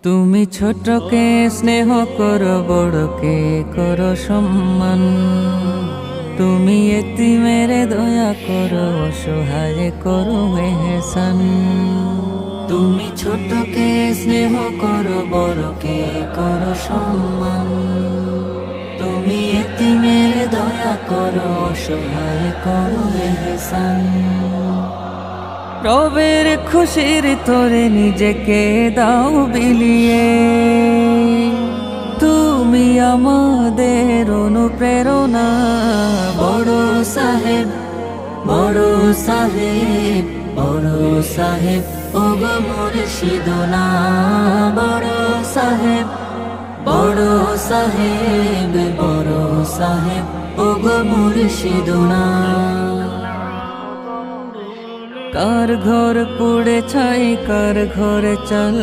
তুমি ছোটকে স্নেহ করো, বড়কে করো সম্মান। তুমি এতিমের দয়া করো, অসহায় করো এহসান। তুমি ছোটকে স্নেহ করো, বড়কে করো সম্মান। তুমি এতিমের দয়া করো, অসহায় করো এহসান। রবের খুশির তোরে নিজেকে দাও বিলিয়ে, তুমি আমাদের অনুপ্রেরণা। বড় সাহেব, বড় সাহেব, বড় সাহেব ওগো মুর্শিদনা। বড় সাহেব, বড় সাহেব, বড় সাহেব ওগো মুর্শিদনা। কার ঘর পুড়ে ছাই, কার ঘরে চল